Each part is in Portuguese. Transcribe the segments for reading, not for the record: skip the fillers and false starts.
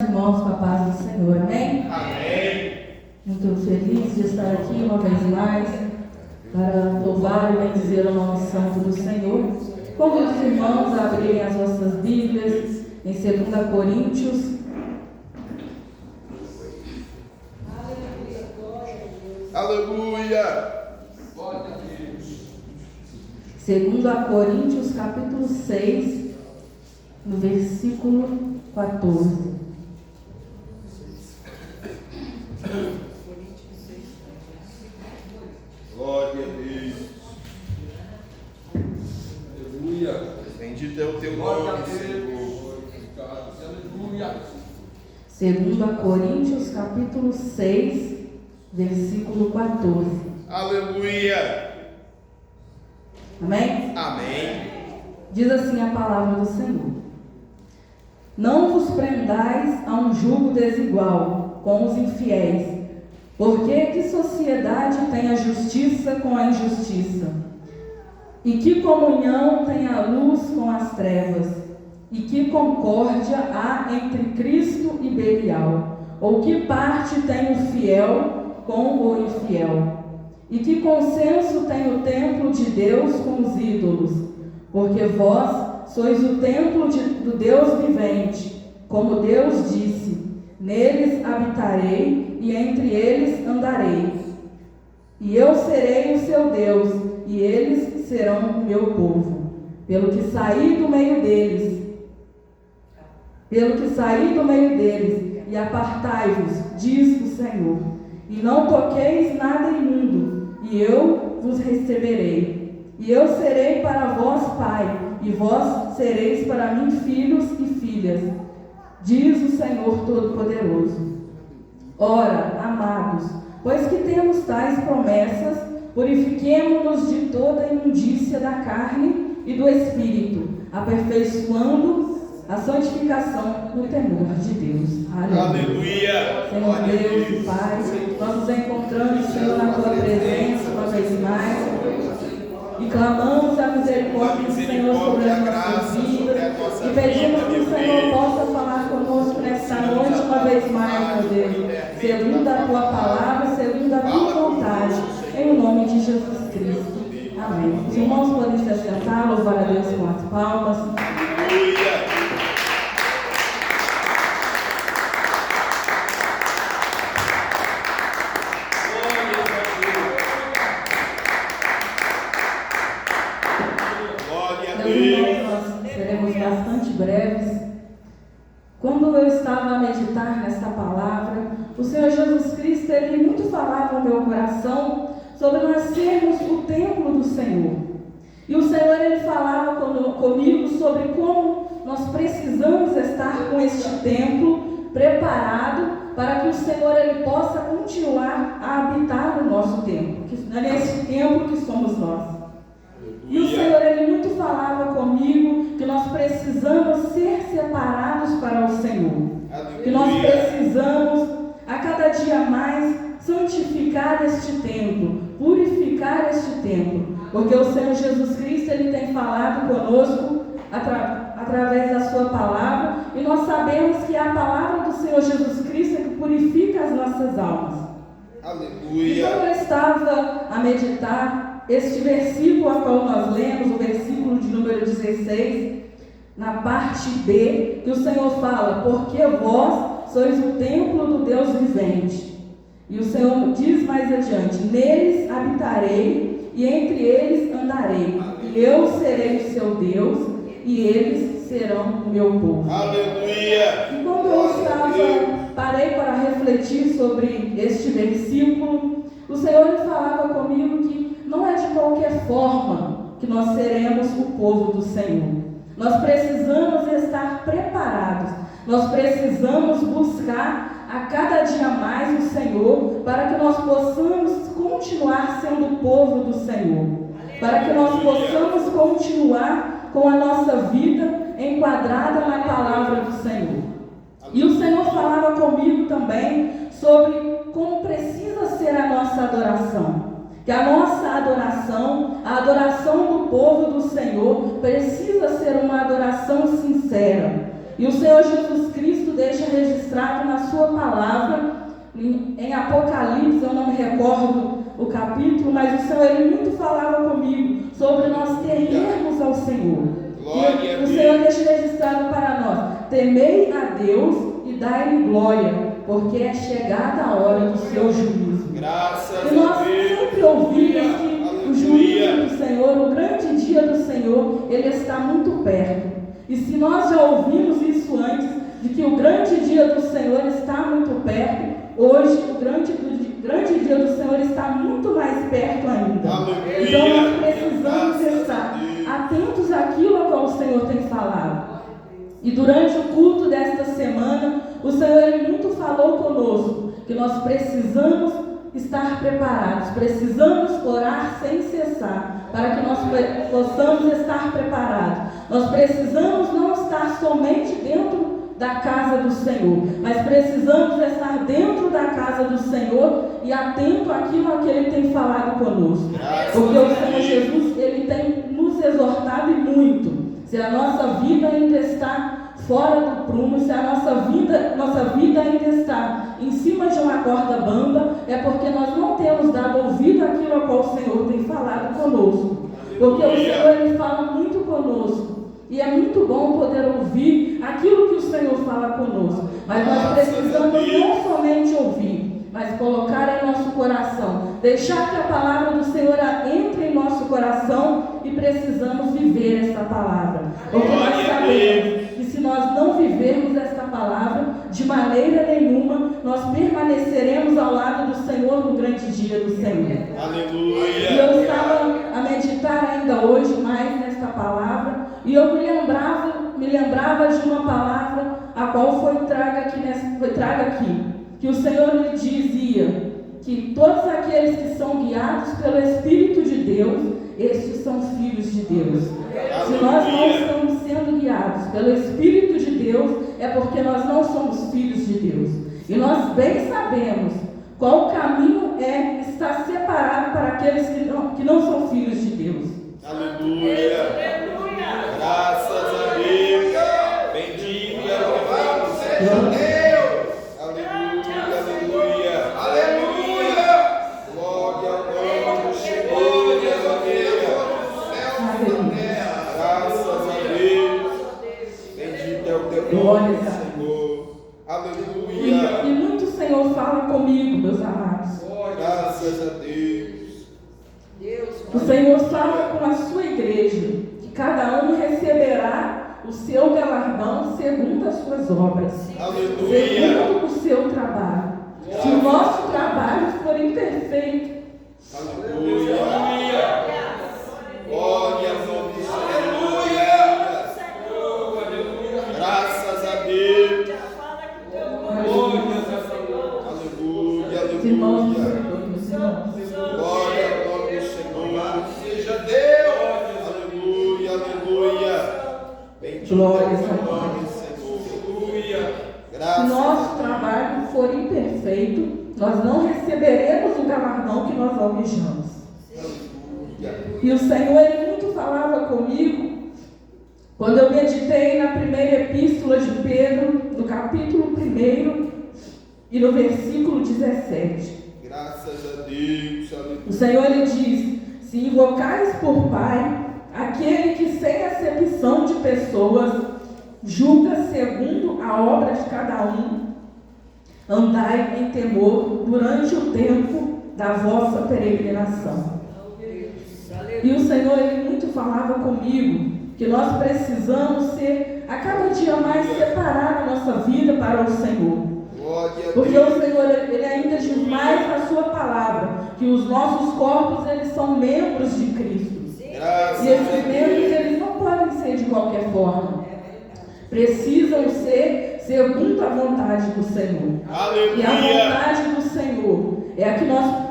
Irmãos, com a paz do Senhor, amém? Amém. Muito feliz de estar aqui uma vez mais para louvar e bendizer o nome santo do Senhor. Convido os irmãos a abrirem as vossas Bíblias em 2 Coríntios. Aleluia. 2 Coríntios, capítulo 6, no versículo 14. Glória a Deus. Aleluia. Bendito é o teu nome, Senhor. Aleluia. 2 Coríntios, capítulo 6, versículo 14. Aleluia. Amém? Amém. Diz assim a palavra do Senhor: Não vos prendais a um jugo desigual com os infiéis, porque que sociedade tem a justiça com a injustiça? E que comunhão tem a luz com as trevas? E que concórdia há entre Cristo e Belial? Ou que parte tem o fiel com o infiel? E que consenso tem o templo de Deus com os ídolos? Porque vós sois o templo do Deus vivente, como Deus disse: neles habitarei e entre eles andarei. E eu serei o seu Deus, e eles serão o meu povo. Pelo que saí do meio deles, e apartai-vos, diz o Senhor, e não toqueis nada imundo, e eu vos receberei. E eu serei para vós pai, e vós sereis para mim filhos e filhas, diz o Senhor Todo-Poderoso. Ora, amados, pois que temos tais promessas, purifiquemo-nos de toda a imundícia da carne e do espírito, aperfeiçoando a santificação no temor de Deus. Aleluia. Senhor Deus e Pai, nós nos encontramos, Senhor, na Tua presença uma vez mais, e clamamos a misericórdia do Senhor sobre as nossas vidas, e pedimos que o Senhor possa falar conosco nesta noite uma vez mais, meu Deus, segundo a Tua palavra, segundo a Tua vontade, em nome de Jesus Cristo. Amém. Os irmãos podem se assentar, louvar a Deus com as palmas. Aleluia. Nós seremos bastante breves. Quando eu estava a meditar nesta palavra, o Senhor Jesus Cristo, Ele muito falava no meu coração sobre nós sermos o templo do Senhor. E o Senhor, Ele falava comigo sobre como nós precisamos estar com este templo preparado para que o Senhor, Ele possa continuar a habitar no nosso templo, nesse templo que somos nós. E o Senhor, Ele muito falava comigo que nós precisamos ser separados para o Senhor. Que nós precisamos, a cada dia mais, santificar este templo, purificar este templo. Porque o Senhor Jesus Cristo, Ele tem falado conosco através da sua palavra. E nós sabemos que é a palavra do Senhor Jesus Cristo que purifica as nossas almas. Aleluia. Então eu estava a meditar este versículo a qual nós lemos, o versículo de número 16, na parte B, que o Senhor fala: porque vós sois o templo do Deus vivente. E o Senhor diz mais adiante: neles habitarei e entre eles andarei. E eu serei o seu Deus e eles serão o meu povo. Aleluia. E quando eu parei para refletir sobre este versículo, o Senhor falava comigo que não é de qualquer forma que nós seremos o povo do Senhor. Nós precisamos estar preparados. Nós precisamos buscar a cada dia mais o Senhor para que nós possamos continuar sendo o povo do Senhor. Para que nós possamos continuar com a nossa vida enquadrada na palavra do Senhor. E o Senhor falava comigo também sobre como precisa ser a nossa adoração. Que a nossa adoração, a adoração do povo do Senhor, precisa ser uma adoração sincera. E o Senhor Jesus Cristo deixa registrado na sua palavra, em Apocalipse, eu não me recordo o capítulo, mas o Senhor ele muito falava comigo sobre nós temermos ao Senhor. E o Senhor deixa registrado para nós: temei a Deus e dai-lhe glória, porque é chegada a hora do seu juízo. Graças E nós a Deus. sempre ouvimos que o juízo do Senhor, o grande dia do Senhor, ele está muito perto. E se nós já ouvimos isso antes, de que o grande dia do Senhor está muito perto, hoje o grande dia do Senhor está muito mais perto ainda. Aleluia. Então nós precisamos Graças estar a Deus. atentos àquilo a qual o Senhor tem falado. E durante o culto desta semana, o Senhor ele muito falou conosco, que nós precisamos estar preparados, precisamos orar sem cessar, para que nós possamos estar preparados. Nós precisamos não estar somente dentro da casa do Senhor, mas precisamos estar dentro da casa do Senhor e atento àquilo a que Ele tem falado conosco. Porque o Senhor Jesus, Ele tem nos exortado e muito. Se a nossa vida ainda está fora do prumo, se a nossa vida ainda está em cima de uma corda bamba, é porque nós não temos dado ouvido àquilo a qual o Senhor tem falado conosco. Porque o Senhor ele fala muito conosco. E é muito bom poder ouvir aquilo que o Senhor fala conosco. Mas nós precisamos não somente ouvir, mas colocar em nosso coração. Deixar que a palavra do Senhor entre em nosso coração e precisamos viver essa palavra. Porque nós sabemos que se nós não vivermos esta palavra, de maneira nenhuma, nós permaneceremos ao lado do Senhor no grande dia do Senhor. Aleluia. E eu estava a meditar ainda hoje mais nesta palavra, e eu me lembrava de uma palavra a qual foi traga aqui, que o Senhor me dizia que todos aqueles que são guiados pelo Espírito de Deus, estes são filhos de Deus. Se nós não estamos sendo guiados pelo Espírito de Deus, é porque nós não somos filhos de Deus. E nós bem sabemos qual o caminho estar separado para aqueles que não são filhos de Deus. Aleluia. Graças a Deus. Bendito é o nome do Senhor. Aleluia. Aleluia. Glória ao nome do Senhor. Graças a Deus. Bendito é o teu nome, Senhor. Aleluia. E muito o Senhor fala comigo, meus amados. Graças a Deus. O Senhor fala com a sua igreja, que cada um receberá o seu galardão segundo as suas obras, segundo o seu trabalho. Se o nosso trabalho for imperfeito, aleluia. Glória ao nome do Senhor. Graças a Deus. Aleluia. irmãos, Glória ao nome do Senhor. Seja Deus. Aleluia. Bendito Glória é o a nome do Senhor. Aleluia. se Graças nosso trabalho for imperfeito, nós não receberemos o galardão que nós almejamos. E o Senhor, Ele muito falava comigo, quando eu meditei na primeira epístola de Pedro, no capítulo 1 e no versículo 17. Graças a Deus. Aleluia. O Senhor, Ele diz: se invocais por Pai, aquele que sem acepção de pessoas julga segundo a obra de cada um, andai em temor durante o tempo da vossa peregrinação. E o Senhor, Ele muito falava comigo que nós precisamos ser a cada dia mais separar a nossa vida para o Senhor. Porque o Senhor, Ele ainda diz mais na sua palavra, que os nossos corpos, eles são membros de Cristo. E esses membros, eles não podem ser de qualquer forma. Precisam ser segundo a vontade do Senhor. Aleluia. E a vontade do Senhor é a que nós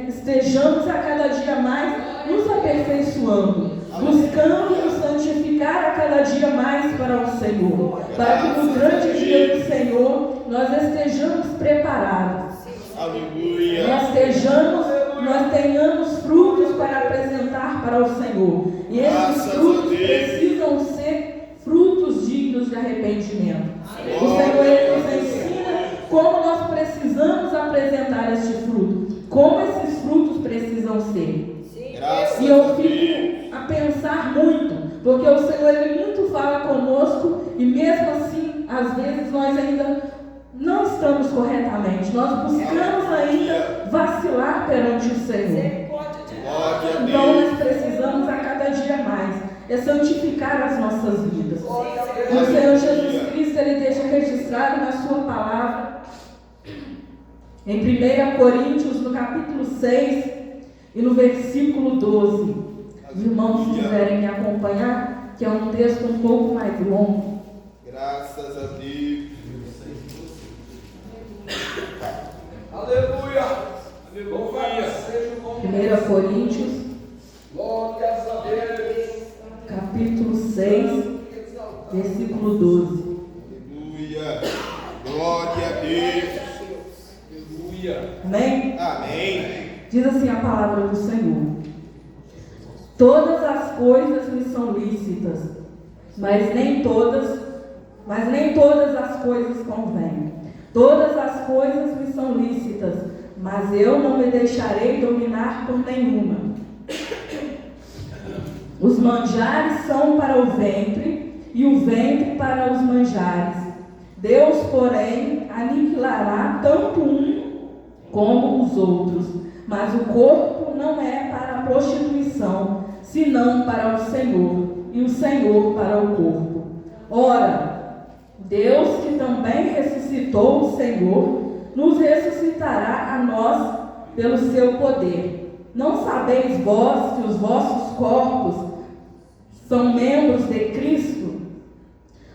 estejamos a cada dia mais nos aperfeiçoando, buscando nos santificar a cada dia mais para o Senhor, para que no grande dia do Senhor nós estejamos preparados. Aleluia. Nós tenhamos frutos para apresentar para o Senhor. E esses Graças a frutos Deus. precisam ser frutos dignos de arrependimento. arrependimento. O Senhor, Ele nos ensina como nós precisamos apresentar este fruto, como esses frutos precisam ser. E eu fico a pensar muito, porque o Senhor, Ele muito fala conosco, e mesmo assim, às vezes nós ainda não estamos corretamente, nós buscamos ainda vacilar perante o Senhor. Então nós precisamos a cada dia mais santificar as nossas vidas. E o Senhor Jesus Cristo, Ele deixa registrado na sua palavra, em 1 Coríntios, no capítulo 6 e no versículo 12. Os irmãos, se quiserem me acompanhar, que é um texto um pouco mais longo. Graças a Deus. Aleluia. Aleluia. 1 Coríntios, Glórias a Deus. capítulo 6, versículo 12. Aleluia. Glória a Deus. Aleluia. Amém? Amém. Diz assim a palavra do Senhor: todas as coisas me são lícitas, mas nem todas as coisas convêm. Todas as coisas me são lícitas, mas eu não me deixarei dominar por nenhuma. Os manjares são para o ventre, e o ventre para os manjares. Deus, porém, aniquilará tanto um como os outros. Mas o corpo não é para a prostituição, senão para o Senhor, e o Senhor para o corpo. Ora, Deus, que também ressuscitou o Senhor, nos ressuscitará a nós pelo seu poder. Não sabeis vós que os vossos corpos são membros de Cristo?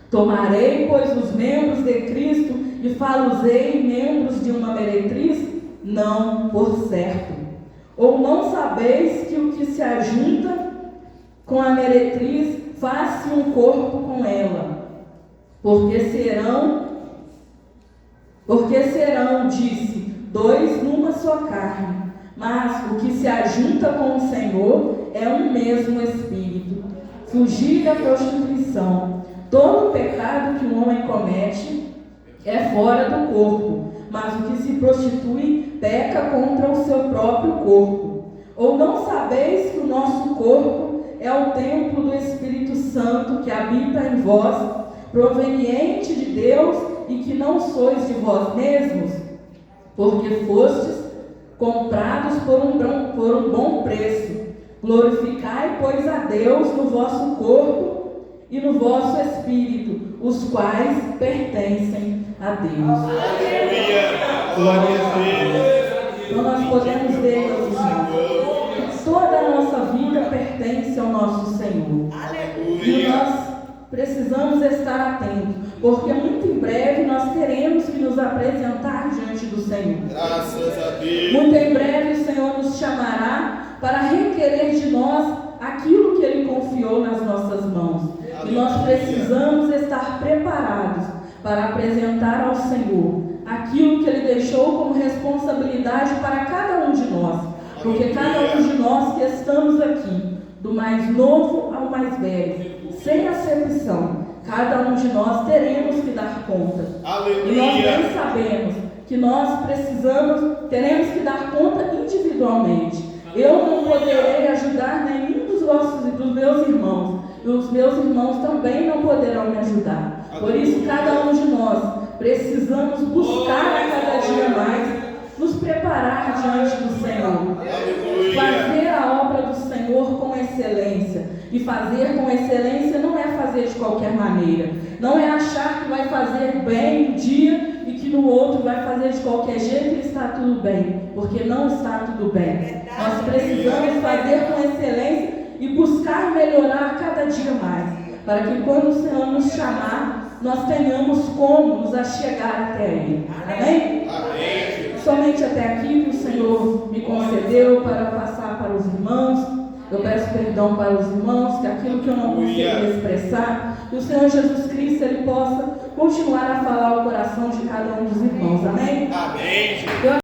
Tomarei, pois, os membros de Cristo e fá-los-ei membros de uma meretriz? Não, por certo. Ou não sabeis que o que se ajunta com a meretriz faz-se um corpo com ela? Porque serão, disse, dois numa só carne. Mas o que se ajunta com o Senhor é um mesmo espírito. Fugir da prostituição. Todo pecado que o homem comete é fora do corpo, mas o que se prostitui peca contra o seu próprio corpo. Ou não sabeis que o nosso corpo é o templo do Espírito Santo que habita em vós, proveniente de Deus, e que não sois de vós mesmos? Porque fostes comprados por um bom preço. Glorificai, pois, a Deus no vosso corpo e no vosso espírito, os quais pertencem a Deus. Aleluia. Glória a Deus. Então nós podemos ver, meus irmãos, que toda a nossa vida pertence ao nosso Senhor. E nós precisamos estar atentos, porque muito em breve nós teremos que nos apresentar diante do Senhor. Graças a Deus. Muito em breve o Senhor nos chamará para requerer de nós aquilo que Ele confiou nas nossas mãos. E nós precisamos estar preparados para apresentar ao Senhor aquilo que Ele deixou como responsabilidade para cada um de nós. Porque cada um de nós que estamos aqui, do mais novo ao mais velho, sem acepção, cada um de nós teremos que dar conta. Aleluia. E nós bem sabemos que nós teremos que dar conta individualmente. Eu não poderei ajudar nenhum dos meus irmãos, e os meus irmãos também não poderão me ajudar. Por isso, cada um de nós precisamos buscar a cada dia mais nos preparar diante do Senhor. Fazer a obra do Senhor com excelência. E fazer com excelência não é fazer de qualquer maneira. Não é achar que vai fazer bem um dia e que no outro vai fazer de qualquer jeito e está tudo bem. Porque não está tudo bem. Nós precisamos fazer com excelência e buscar melhorar cada dia mais. Para que quando o Senhor nos chamar, nós tenhamos como nos achegar até Ele. Amém? Amém. Somente até aqui que o Senhor me concedeu para passar para os irmãos. Eu peço perdão para os irmãos, que aquilo que eu não consegui expressar, que o Senhor Jesus Cristo Ele possa continuar a falar ao coração de cada um dos irmãos. Amém? Amém.